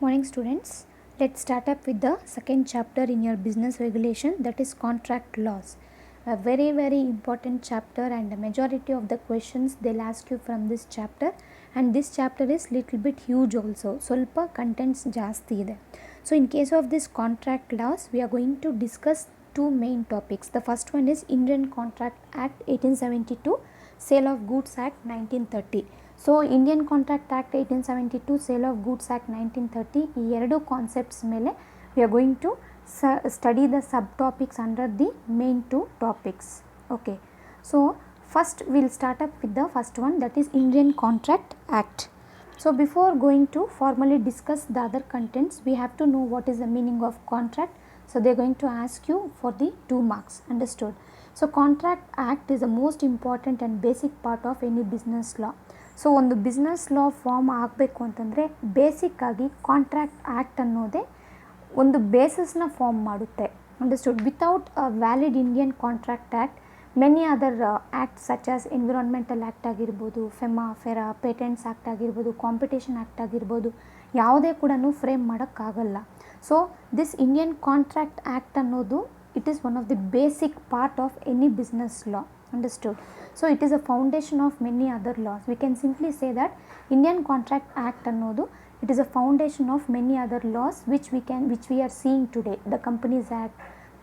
Morning students, let's start up with the second chapter in your business regulation, that is contract laws. A very important chapter, and the majority of the questions they'll ask you from this chapter, and this chapter is little bit huge also, ಸ್ವಲ್ಪ contents ಜಾಸ್ತಿ ಇದೆ. So in case of this contract laws, we are going to discuss two main topics. The first one is Indian Contract Act 1872, Sale of Goods Act 1930. So Indian contract act 1872, sale of goods act 1930, ಈ ಎರಡು concepts ಮೇಲೆ we are going to study the sub topics under the main two topics. Okay, so first will start up with the first one, that is Indian contract act. So before going to formally discuss the other contents, we have to know what is the meaning of contract. So they are going to ask you for the 2 marks. Understood? So contract act is the most important and basic part of any business law. So ಒಂದು business law form ಆಗಬೇಕು ಅಂತಂದರೆ ಬೇಸಿಕ್ಕಾಗಿ contract act ಅನ್ನೋದೇ ಒಂದು ಬೇಸಿಸ್ನ form ಮಾಡುತ್ತೆ. Understood? Without a valid Indian contract act, many other act such as environmental act ಆಗಿರ್ಬೋದು, FERA, patents act ಆಗಿರ್ಬೋದು, ಕಾಂಪಿಟೇಷನ್ ಆ್ಯಕ್ಟ್ ಆಗಿರ್ಬೋದು, ಯಾವುದೇ ಕೂಡ ಫ್ರೇಮ್ ಮಾಡೋಕ್ಕಾಗಲ್ಲ. So this Indian contract act ಅನ್ನೋದು it is one of the basic part of any business law. Understood? So it is a foundation of many other laws. We can simply say that Indian Contract Act annodu, it is a foundation of many other laws which we are seeing today. The Companies Act,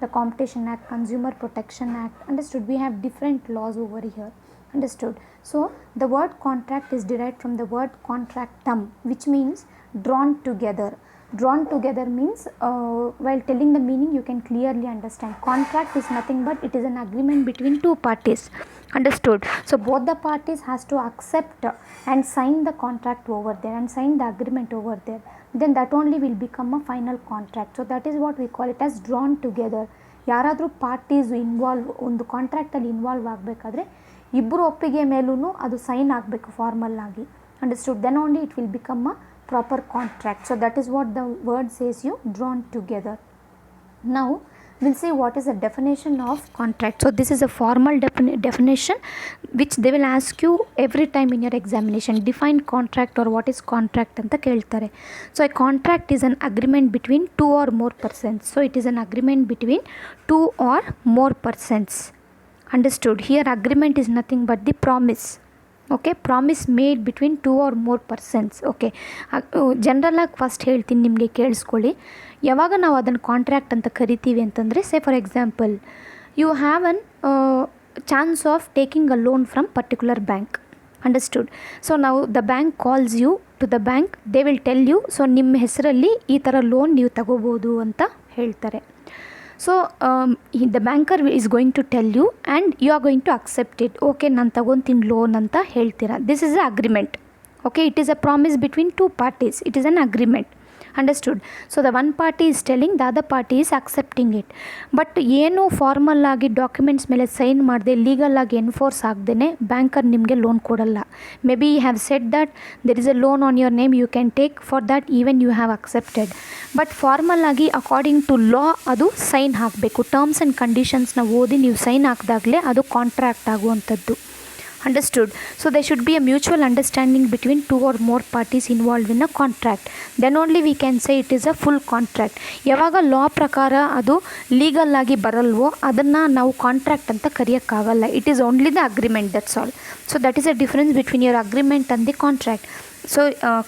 the Competition Act, Consumer Protection Act. Understood? We have different laws over here. Understood? So the word contract is derived from the word contractum, which means drawn together. Drawn together means while telling the meaning you can clearly understand. Contract is nothing but it is an agreement between two parties. Understood? So both the parties has to accept and sign the contract over there and sign the agreement over there. Then that only will become a final contract. So that is what we call it as drawn together. ಯಾರಾದರೂ parties ಒಂದು ಕಾಂಟ್ರಾಕ್ಟಲ್ಲಿ involve ಆಗಬೇಕಾದ್ರೆ ಇಬ್ಬರು ಒಪ್ಪಿಗೆ ಮೇಲೂ ಅದು sign ಆಗಬೇಕು formal ಆಗಿ. Understood? Then only it will become a proper contract. So that is what the word says, you drawn together. Now we'll see what is the definition of contract. So this is a formal definition which they will ask you every time in your examination. Define contract or what is contract anta keltare. So a contract is an agreement between two or more persons. So it is an agreement between two or more persons. Understood? Here agreement is nothing but the promise. Okay, promise made between two or more persons. Okay, ಜನರಲಾಗಿ first ಹೇಳ್ತೀನಿ, ನಿಮಗೆ ಕೇಳಿಸ್ಕೊಳ್ಳಿ. ಯಾವಾಗ ನಾವು ಅದನ್ನು contract ಅಂತ ಕರಿತೀವಿ ಅಂತಂದರೆ, say for example you have an chance of taking a loan from particular bank. Understood? So ನಾವು the bank calls you to the bank, they will tell you, so ನಿಮ್ಮ ಹೆಸರಲ್ಲಿ ಈ ಥರ ಲೋನ್ ನೀವು ತಗೋಬೋದು ಅಂತ ಹೇಳ್ತಾರೆ. So the banker is going to tell you and you are going to accept it. Okay, ನಾನು ತಗೊತೀನಿ ಲೋನ್ ಅಂತ ಹೇಳ್ತೀರಾ. This is a agreement. Okay, it is a promise between two parties. It is an agreement. Understood? So the one party is telling, the other party is accepting it. But ಏನು formal ಆಗಿ documents ಮೇಲೆ sign ಮಾಡದೆ, legal ಆಗಿ enforce ಆಗದೇ banker ನಿಮಗೆ loan ಕೊಡಲ್ಲ. Maybe you have said that there is a loan on your name, you can take, for that even you have accepted. But formal ಆಗಿ according to law ಅದು sign ಹಾಕಬೇಕು. Terms and ಕಂಡೀಷನ್ಸ್ನ ಓದಿ ನೀವು sign ಹಾಕಿದಾಗಲೇ ಅದು contract ಆಗುವಂಥದ್ದು. Understood? So there should be a mutual understanding between two or more parties involved in a contract. Then only we can say it is a full contract. ಯಾವಾಗ ಲಾ ಪ್ರಕಾರ ಅದು legal ಆಗಿ ಬರಲ್ವೋ ಅದನ್ನು ನಾವು ಕಾಂಟ್ರಾಕ್ಟ್ ಅಂತ ಕರೆಯೋಕ್ಕಾಗಲ್ಲ. It is only the agreement, that's all. So that is a difference between your agreement and the contract. So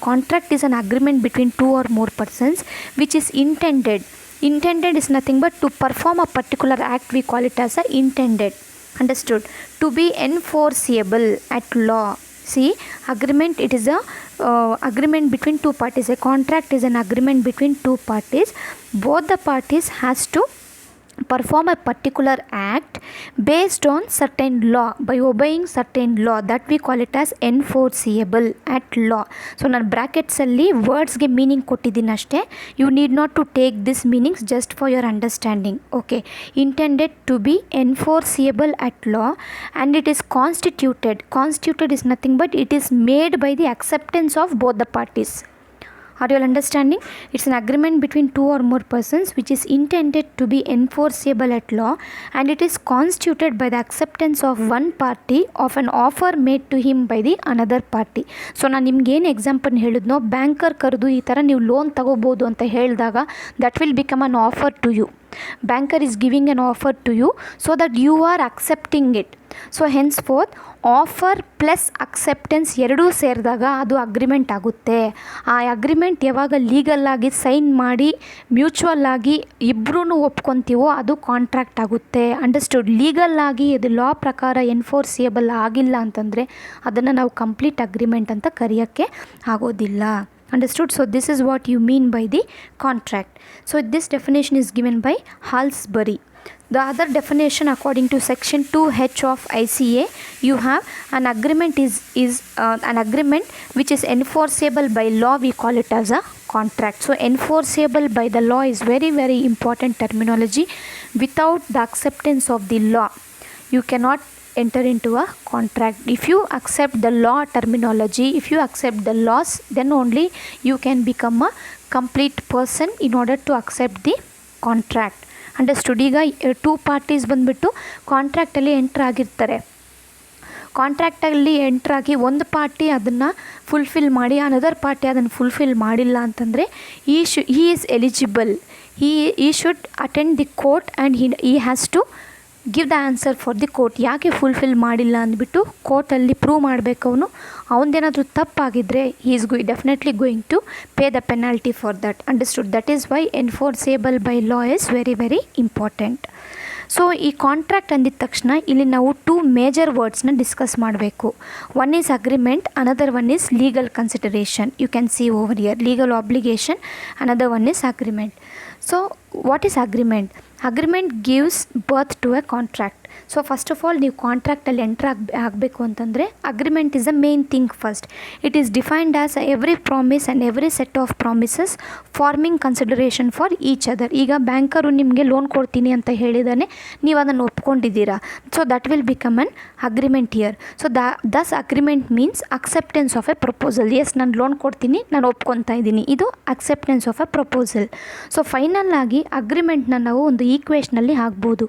contract is an agreement between two or more persons which is intended. Intended is nothing but to perform a particular act. We call it as a intended. Understood? To be enforceable at law. See, agreement, it is a agreement between two parties. A contract is an agreement between two parties. Both the parties has to perform a particular act based on certain law, by obeying certain law, that we call it as enforceable at law. So ನಾನು ಬ್ರ್ಯಾಕೆಟ್ಸಲ್ಲಿ ವರ್ಡ್ಸ್ಗೆ meaning ಕೊಟ್ಟಿದ್ದೀನಿ ಅಷ್ಟೇ. You need not to take this meanings, just for your understanding. Okay, intended to be enforceable at law and it is constituted. Constituted is nothing but it is made by the acceptance of both the parties. Are you all understanding? It's an agreement between two or more persons which is intended to be enforceable at law, and it is constituted by the acceptance of one party of an offer made to him by the another party. So ನಾನು ನಿಮ್ಗೆ ಏನು example ಹೇಳಿದ್ನೋ, banker ಕರೆದು ಈ ಥರ ನೀವು loan ತಗೋಬೋದು ಅಂತ ಹೇಳಿದಾಗ that will become an offer to you. Banker is giving an offer to you so that you are accepting it. So henceforth offer plus acceptance ಎರಡೂ ಸೇರಿದಾಗ ಅದು ಅಗ್ರಿಮೆಂಟ್ ಆಗುತ್ತೆ. ಆ ಅಗ್ರಿಮೆಂಟ್ ಯಾವಾಗ ಲೀಗಲ್ಲಾಗಿ ಸೈನ್ ಮಾಡಿ ಮ್ಯೂಚುವಲ್ಲಾಗಿ ಇಬ್ಬರೂ ಒಪ್ಕೊತೀವೋ ಅದು ಕಾಂಟ್ರಾಕ್ಟ್ ಆಗುತ್ತೆ. ಅಂಡರ್ಸ್ಟುಡ್? ಲೀಗಲ್ಲಾಗಿ ಇದು ಲಾ ಪ್ರಕಾರ ಎನ್ಫೋರ್ಸಿಯಬಲ್ ಆಗಿಲ್ಲ ಅಂತಂದರೆ ಅದನ್ನು ನಾವು ಕಂಪ್ಲೀಟ್ ಅಗ್ರಿಮೆಂಟ್ ಅಂತ ಕರೆಯೋಕ್ಕೆ ಆಗೋದಿಲ್ಲ. Understood? So this is what you mean by the contract. So this definition is given by Halsbury. The other definition according to section 2H of ICA, you have an agreement is an agreement which is enforceable by law. We call it as a contract. So enforceable by the law is very very important terminology. Without the acceptance of the law, you cannot enter into a contract. If you accept the law terminology, if you accept the laws, then only you can become a complete person in order to accept the contract. Understood? ಈಗ two parties ಬಂದುಬಿಟ್ಟು ಕಾಂಟ್ರಾಕ್ಟಲ್ಲಿ entry ಆಗಿರ್ತಾರೆ. ಕಾಂಟ್ರಾಕ್ಟಲ್ಲಿ ಎಂಟ್ರಾಗಿ ಒಂದು party ಅದನ್ನು fulfil ಮಾಡಿ another party ಅದನ್ನು fulfil ಮಾಡಿಲ್ಲ ಅಂತಂದರೆ he is eligible. He should attend the court and he has to give the answer for the court. ಯಾಕೆ ಫುಲ್ಫಿಲ್ ಮಾಡಿಲ್ಲ ಅಂದ್ಬಿಟ್ಟು ಕೋರ್ಟಲ್ಲಿ ಪ್ರೂವ್ ಮಾಡಬೇಕು. ಅವನದೇನಾದರೂ ತಪ್ಪಾಗಿದ್ದರೆ he is definitely going to pay the penalty for that. Understood? That is why enforceable by law is very very important. So ಈ contract ಅಂದಿದ ತಕ್ಷಣ ಇಲ್ಲಿ ನಾವು ಟೂ ಮೇಜರ್ ವರ್ಡ್ಸ್ನ ಡಿಸ್ಕಸ್ ಮಾಡಬೇಕು. One is agreement, another one is legal consideration. You can see over here legal obligation, another one is agreement. So what is agreement? Agreement gives birth to a contract. So first of all ನೀವು ಕಾಂಟ್ರಾಕ್ಟಲ್ಲಿ enter ಆಗಬೇಕು ಅಂತಂದರೆ agreement is a main thing first. It is defined as every promise and every set of promises forming consideration for each other. ಈಗ banker ನಿಮಗೆ loan ಕೊಡ್ತೀನಿ ಅಂತ ಹೇಳಿದಾನೆ, ನೀವು ಅದನ್ನು ಒಪ್ಕೊಂಡಿದ್ದೀರಾ. So that will become an agreement here. So thus agreement means acceptance of a proposal. Yes, ನಾನು loan ಕೊಡ್ತೀನಿ, ನಾನು ಒಪ್ಕೊತಾ ಇದ್ದೀನಿ, ಇದು acceptance of a proposal. So final ಆಗಿ ಅಗ್ರಿಮೆಂಟ್ನ ನಾವು ಒಂದು ಈಕ್ವೇಷನಲ್ಲಿ ಹಾಕ್ಬೋದು.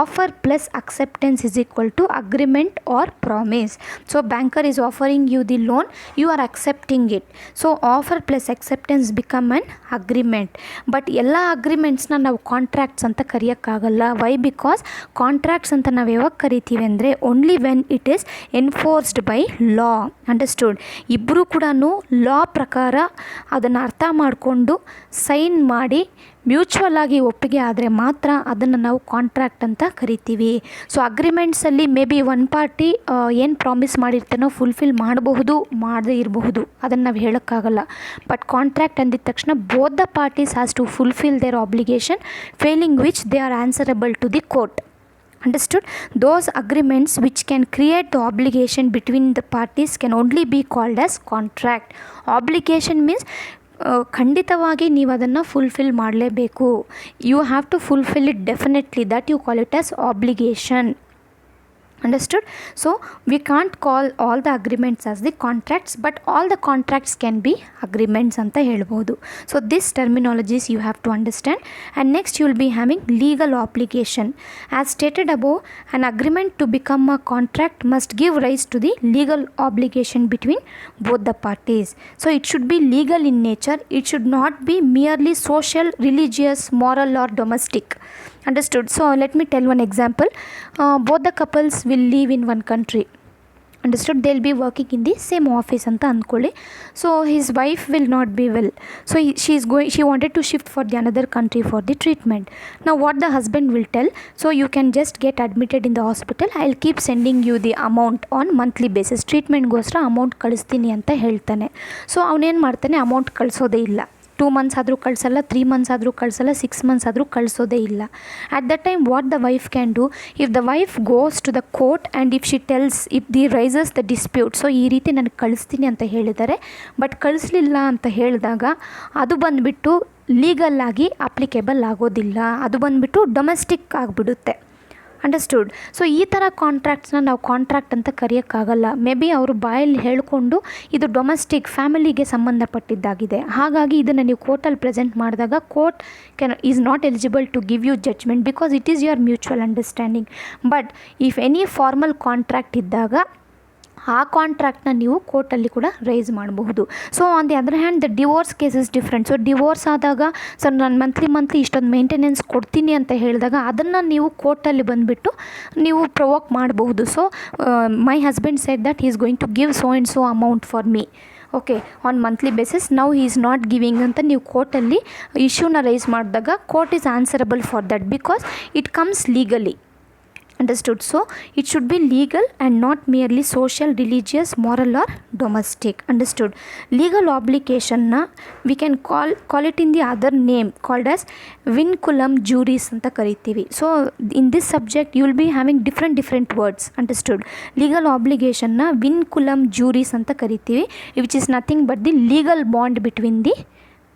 Offer plus acceptance is equal to agreement or promise. So banker is offering you the loan, you are accepting it. So offer plus acceptance become an agreement. But ಎಲ್ಲ ಅಗ್ರಿಮೆಂಟ್ಸ್ನ ನಾವು contracts ಅಂತ ಕರೆಯೋಕ್ಕಾಗಲ್ಲ. Y? Because contracts ಅಂತ ನಾವು ಯಾವಾಗ ಕರಿತೀವಿ ಅಂದರೆ only when it is enforced by law. Understood? ಇಬ್ಬರೂ ಕೂಡ ಲಾ ಪ್ರಕಾರ ಅದನ್ನು ಅರ್ಥ ಮಾಡಿಕೊಂಡು ಸೈನ್ ಮಾಡಿ ಮ್ಯೂಚುವಲ್ ಆಗಿ ಒಪ್ಪಿಗೆ ಆದರೆ ಮಾತ್ರ ಅದನ್ನು ನಾವು ಕಾಂಟ್ರಾಕ್ಟ್ ಅಂತ ಕರಿತೀವಿ. ಸೊ ಅಗ್ರಿಮೆಂಟ್ಸಲ್ಲಿ ಮೇ ಬಿ ಒನ್ ಪಾರ್ಟಿ ಏನು ಪ್ರಾಮಿಸ್ ಮಾಡಿರ್ತೇನೋ ಫುಲ್ಫಿಲ್ ಮಾಡಬಹುದು, ಮಾಡದೇ ಇರಬಹುದು, ಅದನ್ನು ನಾವು ಹೇಳೋಕ್ಕಾಗಲ್ಲ. ಬಟ್ ಕಾಂಟ್ರಾಕ್ಟ್ ಅಂದಿದ ತಕ್ಷಣ both the parties has to fulfil their obligation, failing which they are answerable to the court. Understood? Those agreements which can create the obligation between the parties can only be called as contract. Obligation means ಖಂಡಿತವಾಗಿ ನೀವು ಅದನ್ನು fulfil ಮಾಡಲೇಬೇಕು. You have to fulfil it definitely. That you call it as obligation. Understood? So we can't call all the agreements as the contracts, but all the contracts can be agreements ಅಂತ ಹೇಳ್ಬೋದು. So this terminologies you have to understand. And next you will be having legal obligation. As stated above, an agreement to become a contract must give rise to the legal obligation between both the parties. So it should be legal in nature. It should not be merely social, religious, moral or domestic. Understood? So let me tell one example. Both the couples will live in one country. Understood? They'll be working in the same office anta anಕೊಳ್ಳಿ. So his wife will not be well. So she wanted to shift for the another country for the treatment. Now what the husband will tell, so you can just get admitted in the hospital, I'll keep sending you the amount on monthly basis. treatment ಗೋಸ್ಕರ amount ಕಳಿಸ್ತೀನಿ ಅಂತ ಹೇಳ್ತಾನೆ. So ಅವನೇನು ಮಾಡ್ತಾನೆ, amount ಕಳಿಸೋದೇ ಇಲ್ಲ. 2 months ಆದರೂ ಕಳಿಸಲ್ಲ, 3 months ಆದರೂ ಕಳಿಸಲ್ಲ, 6 months ಆದರೂ ಕಳಿಸೋದೇ ಇಲ್ಲ. At that time what the wife can do, if the wife goes to the court and if she tells, if the raises the dispute, so ಈ ರೀತಿ ನನಗೆ ಕಳಿಸ್ತೀನಿ ಅಂತ ಹೇಳಿದ್ದಾರೆ ಬಟ್ ಕಳಿಸ್ಲಿಲ್ಲ ಅಂತ ಹೇಳಿದಾಗ ಅದು ಬಂದುಬಿಟ್ಟು ಲೀಗಲ್ಲಾಗಿ ಅಪ್ಲಿಕೇಬಲ್ ಆಗೋದಿಲ್ಲ. ಅದು ಬಂದುಬಿಟ್ಟು ಡೊಮೆಸ್ಟಿಕ್ ಆಗಿಬಿಡುತ್ತೆ. ಅಂಡರ್ಸ್ಟುಡ್. ಸೊ ಈ ಥರ ಕಾಂಟ್ರಾಕ್ಟ್ಸ್ನ ನಾವು ಕಾಂಟ್ರಾಕ್ಟ್ ಅಂತ ಕರೆಯೋಕ್ಕಾಗಲ್ಲ. ಮೇ ಬಿ ಅವರು ಬಾಯಲ್ಲಿ ಹೇಳಿಕೊಂಡು ಇದು ಡೊಮೆಸ್ಟಿಕ್ ಫ್ಯಾಮಿಲಿಗೆ ಸಂಬಂಧಪಟ್ಟಿದ್ದಾಗಿದೆ, ಹಾಗಾಗಿ ಇದನ್ನು ನೀವು ಕೋರ್ಟಲ್ಲಿ ಪ್ರೆಸೆಂಟ್ ಮಾಡಿದಾಗ court is not eligible to give you judgement because it is your mutual understanding. But if any formal contract ಇದ್ದಾಗ ಆ ಕಾಂಟ್ರಾಕ್ಟ್ನ ನೀವು ಕೋರ್ಟಲ್ಲಿ ಕೂಡ ರೈಸ್ ಮಾಡಬಹುದು. So on the other hand the divorce case is different. So divorce ಆದಾಗ sir ನಾನು monthly ಇಷ್ಟೊಂದು ಮೇಂಟೆನೆನ್ಸ್ ಕೊಡ್ತೀನಿ ಅಂತ ಹೇಳಿದಾಗ ಅದನ್ನು ನೀವು ಕೋರ್ಟಲ್ಲಿ ಬಂದುಬಿಟ್ಟು ನೀವು ಪ್ರೊವೋಕ್ ಮಾಡಬಹುದು. So my husband said that he is going to give so and so amount for me, okay, on monthly basis now he is not giving ಅಂತ ನೀವು ಕೋರ್ಟಲ್ಲಿ ಇಶ್ಯೂನ ರೈಸ್ ಮಾಡಿದಾಗ court is answerable for that because it comes legally. Understood. So it should be legal and not merely social, religious, moral or domestic. Understood. Legal obligation na we can call it in the other name called as vinculum juris anta karitivi. So in this subject you will be having different words. Understood. Legal obligation na vinculum juris anta karitivi, which is nothing but the legal bond between the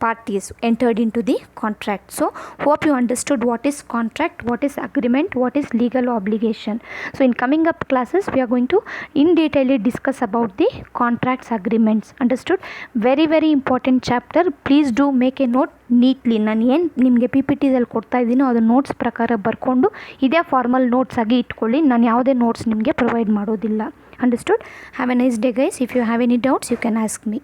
parties entered into the contract. So hope you understood what is contract, what is agreement, what is legal obligation. So in coming up classes we are going to in detail discuss about the contracts, agreements. Understood. Very important chapter. Please do make a note neatly. ನಾನು ಏನು ನಿಮಗೆ PPTದಲ್ಲಿ ಕೊಡ್ತಾ ಇದ್ದೀನೋ ಅದು notes ಪ್ರಕಾರ ಬರ್ಕೊಂಡು ಇದೇ formal notes ಆಗಿ ಇಟ್ಕೊಳ್ಳಿ. ನಾನು ಯಾವುದೇ ನೋಟ್ಸ್ ನಿಮಗೆ ಪ್ರೊವೈಡ್ ಮಾಡೋದಿಲ್ಲ. Understood. Have a nice day guys. If you have any doubts you can ask me.